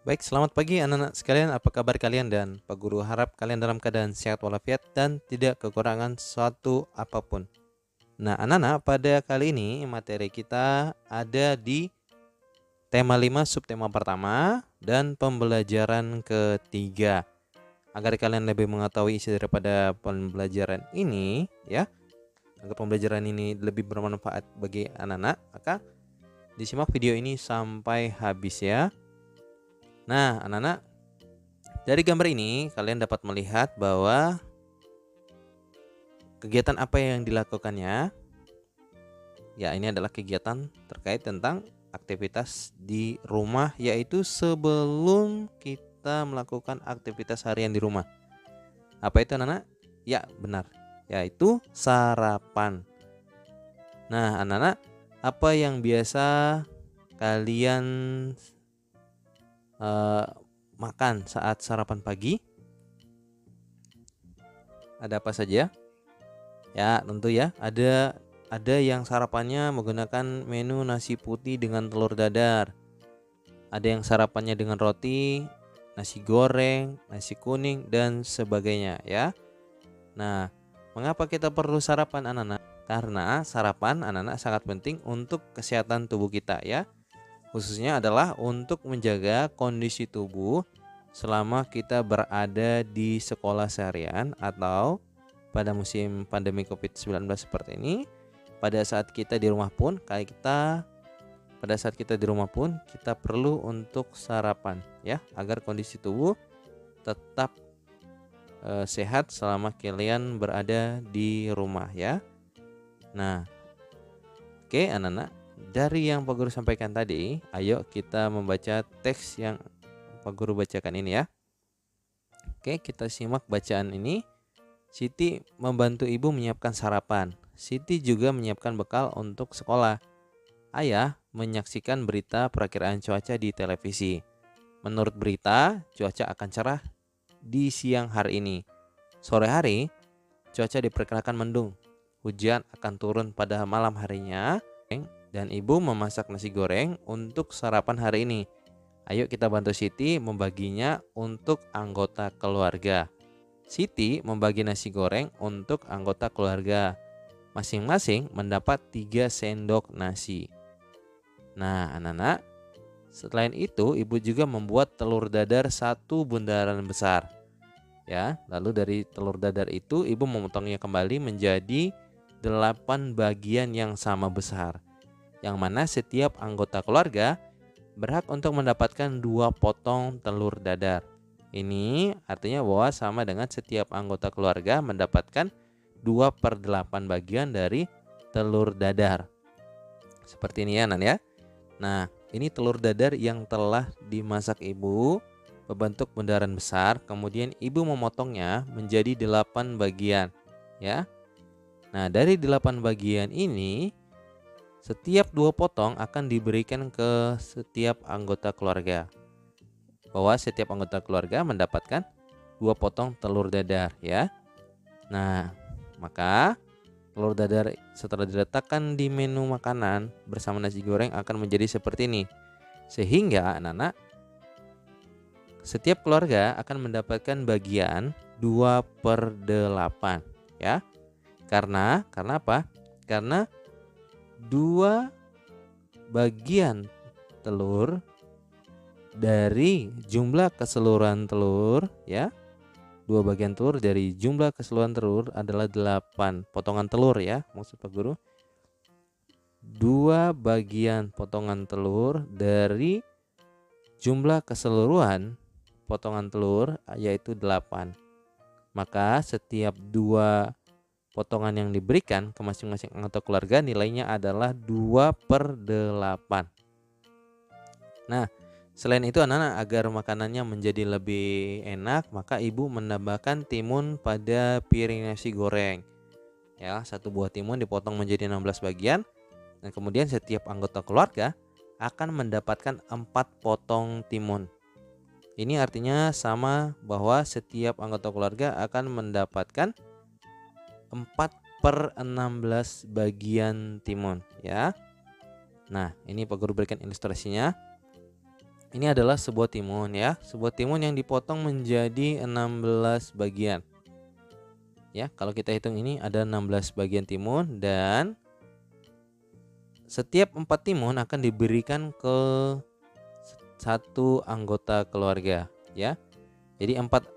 Baik, selamat pagi anak-anak sekalian. Apa kabar kalian? Dan Pak Guru harap kalian dalam keadaan sehat walafiat dan tidak kekurangan suatu apapun. Nah, anak-anak, pada kali ini materi kita ada di tema 5 subtema pertama dan pembelajaran ketiga. Agar kalian lebih mengetahui isi daripada pembelajaran ini, ya, agar pembelajaran ini lebih bermanfaat bagi anak-anak, maka disimak video ini sampai habis ya. Nah, anak-anak, dari gambar ini kalian dapat melihat bahwa kegiatan apa yang dilakukannya. Ya, ini adalah kegiatan terkait tentang aktivitas di rumah, yaitu sebelum kita melakukan aktivitas harian di rumah. Apa itu anak-anak? Ya, benar, yaitu sarapan. Nah, anak-anak, apa yang biasa kalian makan saat sarapan pagi? Ada apa saja? Ya, tentu ya, ada yang sarapannya menggunakan menu nasi putih dengan telur dadar. Ada yang sarapannya dengan roti, nasi goreng, nasi kuning, dan sebagainya ya. Nah, mengapa kita perlu sarapan anak-anak? Karena sarapan anak-anak sangat penting untuk kesehatan tubuh kita ya. Khususnya adalah untuk menjaga kondisi tubuh selama kita berada di sekolah seharian atau pada musim pandemi COVID-19 seperti ini. Pada saat kita di rumah pun, kita perlu untuk sarapan ya, agar kondisi tubuh tetap sehat selama kalian berada di rumah ya. Nah, oke anak-anak, dari yang Pak Guru sampaikan tadi, ayo kita membaca teks yang Pak Guru bacakan ini ya. Oke, kita simak bacaan ini. Siti membantu ibu menyiapkan sarapan. Siti juga menyiapkan bekal untuk sekolah. Ayah menyaksikan berita perakiraan cuaca di televisi. Menurut berita, cuaca akan cerah di siang hari ini. Sore hari, cuaca diperkirakan mendung. Hujan akan turun pada malam harinya. Dan ibu memasak nasi goreng untuk sarapan hari ini. Ayo kita bantu Siti membaginya untuk anggota keluarga. Siti membagi nasi goreng untuk anggota keluarga. Masing-masing mendapat 3 sendok nasi. Nah, anak-anak, selain itu ibu juga membuat telur dadar 1 bundaran besar. Ya, lalu dari telur dadar itu ibu memotongnya kembali menjadi 8 bagian yang sama besar. Yang mana setiap anggota keluarga berhak untuk mendapatkan 2 potong telur dadar. Ini artinya bahwa sama dengan setiap anggota keluarga mendapatkan 2/8 bagian dari telur dadar. Seperti ini ya Nan ya. Nah, ini telur dadar yang telah dimasak ibu berbentuk bundaran besar. Kemudian ibu memotongnya menjadi 8 bagian ya. Nah, dari 8 bagian ini setiap 2 potong akan diberikan ke setiap anggota keluarga. Bahwa setiap anggota keluarga mendapatkan 2 potong telur dadar ya. Nah, maka telur dadar setelah diletakkan di menu makanan bersama nasi goreng akan menjadi seperti ini. Sehingga anak-anak, setiap keluarga akan mendapatkan bagian 2/8 ya. Karena apa? Karena 2 bagian telur dari jumlah keseluruhan telur ya. 2 bagian telur dari jumlah keseluruhan telur adalah 8 potongan telur ya, maksud Pak Guru. 2 bagian potongan telur dari jumlah keseluruhan potongan telur yaitu 8. Maka setiap 2 potongan yang diberikan ke masing-masing anggota keluarga nilainya adalah 2/8. Nah, selain itu anak-anak, agar makanannya menjadi lebih enak, maka ibu menambahkan timun pada piring nasi goreng. Ya, 1 buah timun dipotong menjadi 16 bagian dan kemudian setiap anggota keluarga akan mendapatkan 4 potong timun. Ini artinya sama bahwa setiap anggota keluarga akan mendapatkan 4/16 bagian timun ya. Nah, ini Pak Guru berikan ilustrasinya. Ini adalah sebuah timun ya, sebuah timun yang dipotong menjadi 16 bagian. Ya, kalau kita hitung ini ada 16 bagian timun dan setiap 4 timun akan diberikan ke satu anggota keluarga ya. Jadi 4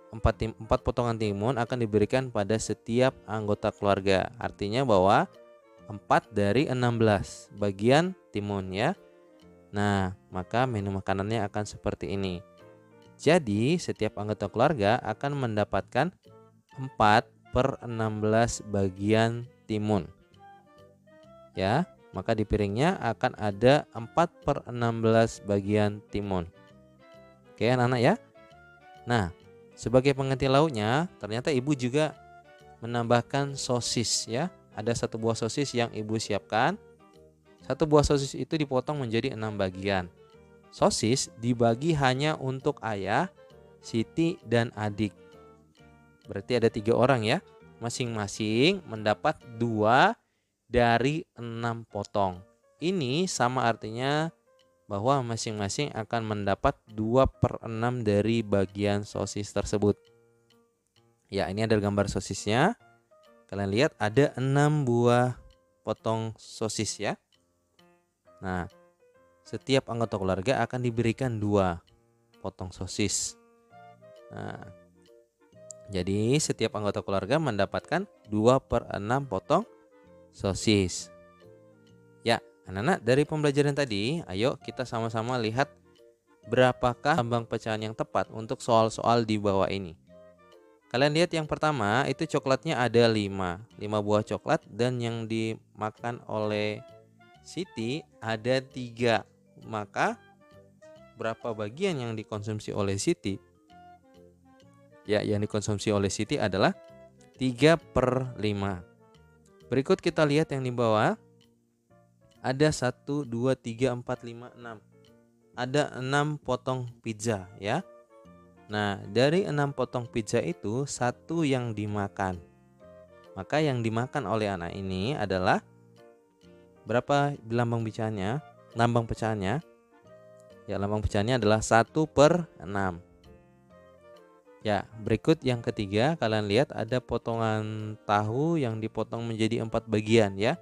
potongan timun akan diberikan pada setiap anggota keluarga. Artinya bahwa 4 dari 16 bagian timun ya. Nah, maka menu makanannya akan seperti ini. Jadi, setiap anggota keluarga akan mendapatkan 4/16 bagian timun. Ya, maka di piringnya akan ada 4/16 bagian timun. Oke, anak-anak ya. Nah, sebagai pengganti lauknya, ternyata ibu juga menambahkan sosis ya. Ada satu buah sosis yang ibu siapkan. Satu buah sosis itu dipotong menjadi 6 bagian. Sosis dibagi hanya untuk ayah, Siti, dan adik. Berarti ada 3 orang ya. Masing-masing mendapat 2 dari 6 potong. Ini sama artinya bahwa masing-masing akan mendapat 2/6 dari bagian sosis tersebut. Ya, ini ada gambar sosisnya. Kalian lihat ada 6 buah potong sosis ya. Nah, setiap anggota keluarga akan diberikan 2 potong sosis. Nah, jadi setiap anggota keluarga mendapatkan 2/6 potong sosis. Ya, anak-anak, dari pembelajaran tadi, ayo kita sama-sama lihat berapakah lambang pecahan yang tepat untuk soal-soal di bawah ini. Kalian lihat yang pertama itu coklatnya ada 5 buah coklat dan yang dimakan oleh Siti ada 3. Maka berapa bagian yang dikonsumsi oleh Siti? Ya, yang dikonsumsi oleh Siti adalah 3/5. Berikut kita lihat yang di bawah. Ada 1, 2, 3, 4, 5, 6. Ada 6 potong pizza ya. Nah, dari 6 potong pizza itu 1 yang dimakan. Maka yang dimakan oleh anak ini adalah berapa lambang pecahannya? Lambang pecahannya. Ya, lambang pecahannya adalah 1/6. Ya, berikut yang ketiga, kalian lihat ada potongan tahu yang dipotong menjadi 4 bagian ya.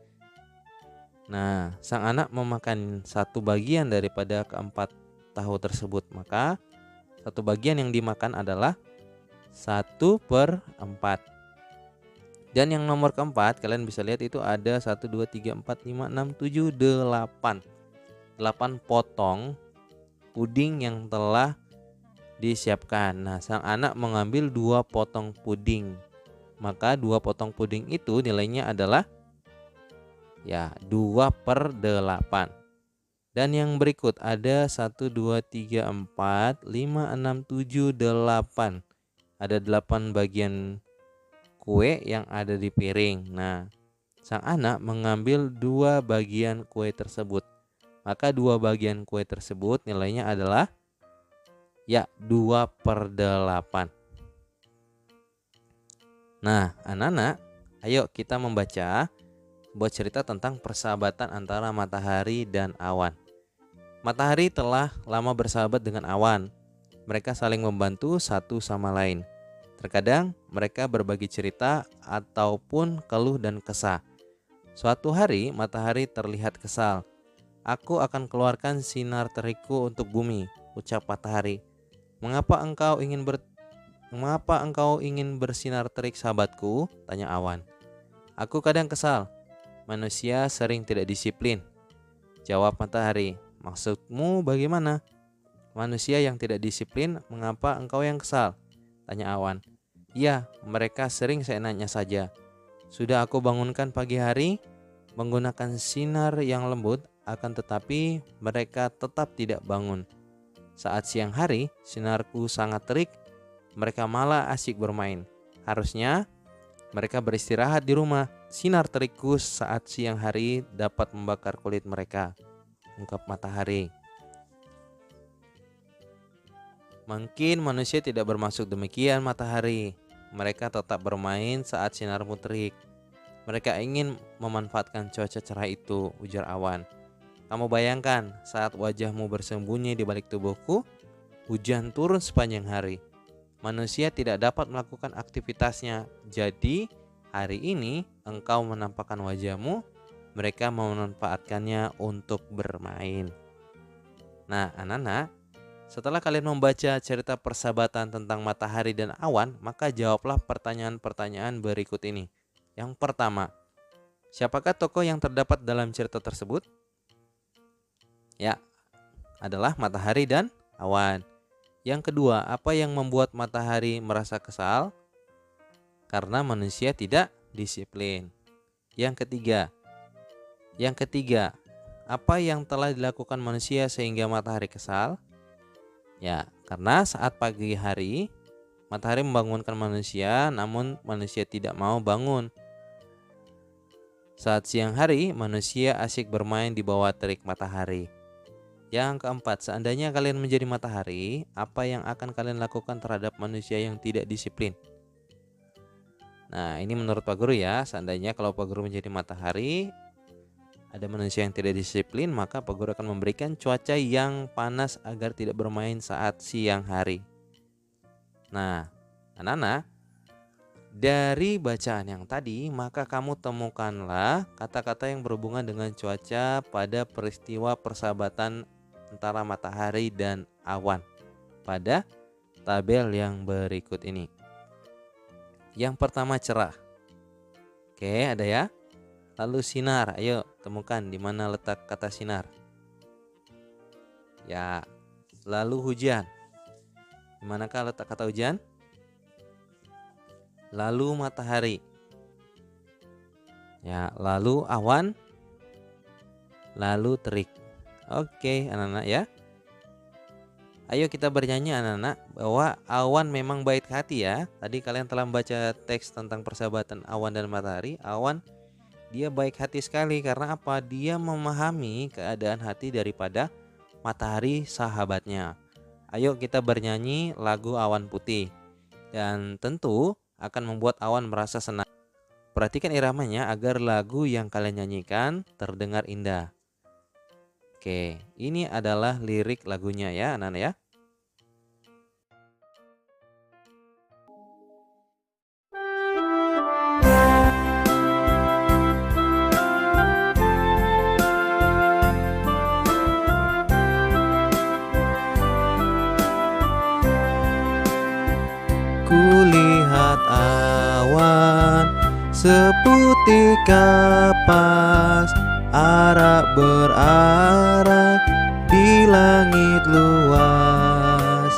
Nah, sang anak memakan 1 bagian daripada keempat tahu tersebut. Maka 1 bagian yang dimakan adalah 1/4. Dan yang nomor keempat, kalian bisa lihat itu ada 1, 2, 3, 4, 5, 6, 7, 8. 8 potong puding yang telah disiapkan. Nah, sang anak mengambil 2 potong puding. Maka 2 potong puding itu nilainya adalah ya 2/8. Dan yang berikut ada 1, 2, 3, 4, 5, 6, 7, 8. Ada 8 bagian kue yang ada di piring. Nah, sang anak mengambil 2 bagian kue tersebut. Maka 2 bagian kue tersebut nilainya adalah ya 2/8. Nah, anak-anak, ayo kita membaca sebuah cerita tentang persahabatan antara matahari dan awan. Matahari telah lama bersahabat dengan awan. Mereka saling membantu satu sama lain. Terkadang mereka berbagi cerita ataupun keluh dan kesah. Suatu hari matahari terlihat kesal. "Aku akan keluarkan sinar terikku untuk bumi," ucap matahari. Mengapa engkau ingin bersinar terik, sahabatku?" tanya awan. "Aku kadang kesal. Manusia sering tidak disiplin," jawab matahari. "Maksudmu bagaimana?" "Manusia yang tidak disiplin, mengapa engkau yang kesal?" tanya awan. "Ya, mereka sering seenaknya saja. Sudah aku bangunkan pagi hari menggunakan sinar yang lembut, akan tetapi mereka tetap tidak bangun. Saat siang hari, sinarku sangat terik, mereka malah asyik bermain. Harusnya mereka beristirahat di rumah. Sinar terikku saat siang hari dapat membakar kulit mereka," ungkap matahari. "Mungkin manusia tidak bermaksud demikian, matahari. Mereka tetap bermain saat sinarmu terik. Mereka ingin memanfaatkan cuaca cerah itu," ujar awan. Kamu bayangkan saat wajahmu bersembunyi di balik tubuhku, hujan turun sepanjang hari. Manusia tidak dapat melakukan aktivitasnya. Jadi, hari ini engkau menampakkan wajahmu, mereka memanfaatkannya untuk bermain. Nah, anak-anak, setelah kalian membaca cerita persahabatan tentang matahari dan awan, maka jawablah pertanyaan-pertanyaan berikut ini. Yang pertama, siapakah tokoh yang terdapat dalam cerita tersebut? Ya, adalah matahari dan awan. Yang kedua, apa yang membuat matahari merasa kesal? Karena manusia tidak disiplin. Yang ketiga, apa yang telah dilakukan manusia sehingga matahari kesal? Ya, karena saat pagi hari matahari membangunkan manusia, namun manusia tidak mau bangun. Saat siang hari, manusia asyik bermain di bawah terik matahari. Yang keempat, seandainya kalian menjadi matahari, apa yang akan kalian lakukan terhadap manusia yang tidak disiplin? Nah, ini menurut Pak Guru ya. Seandainya kalau Pak Guru menjadi matahari, ada manusia yang tidak disiplin, maka Pak Guru akan memberikan cuaca yang panas agar tidak bermain saat siang hari. Nah, anak-anak, dari bacaan yang tadi, maka kamu temukanlah kata-kata yang berhubungan dengan cuaca pada peristiwa persahabatan antara matahari dan awan pada tabel yang berikut ini. Yang pertama cerah. Oke, ada ya. Lalu sinar. Ayo temukan di mana letak kata sinar. Ya. Lalu hujan. Di manakah letak kata hujan? Lalu matahari. Ya, lalu awan. Lalu terik. Oke, anak-anak ya. Ayo kita bernyanyi anak-anak bahwa awan memang baik hati ya. Tadi kalian telah membaca teks tentang persahabatan awan dan matahari. Awan dia baik hati sekali karena apa? Dia memahami keadaan hati daripada matahari sahabatnya. Ayo kita bernyanyi lagu Awan Putih. Dan tentu akan membuat awan merasa senang. Perhatikan iramanya agar lagu yang kalian nyanyikan terdengar indah. Oke, ini adalah lirik lagunya ya anak-anak ya. Kulihat awan seputih kapas, arak berarak di langit luas.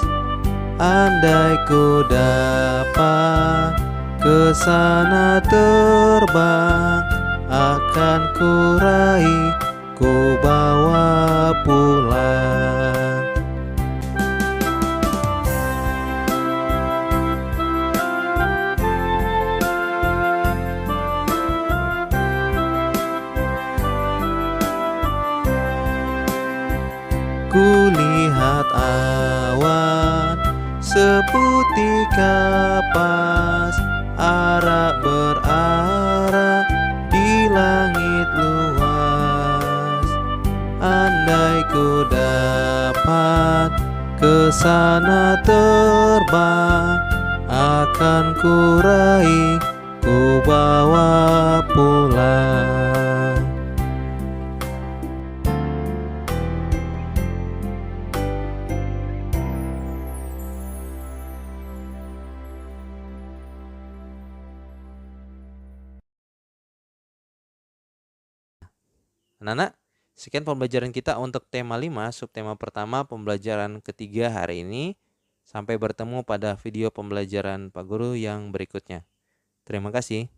Andai ku dapat ke sana terbang, akan ku raih, ku bawa pulang. Kulihat awan seputih kapas, arak berarak di langit luas. Andai ku dapat ke sana terbang, akan ku raih, ku bawa pulang. Anak-anak, sekian pembelajaran kita untuk tema 5, subtema pertama pembelajaran ketiga hari ini. Sampai bertemu pada video pembelajaran Pak Guru yang berikutnya. Terima kasih.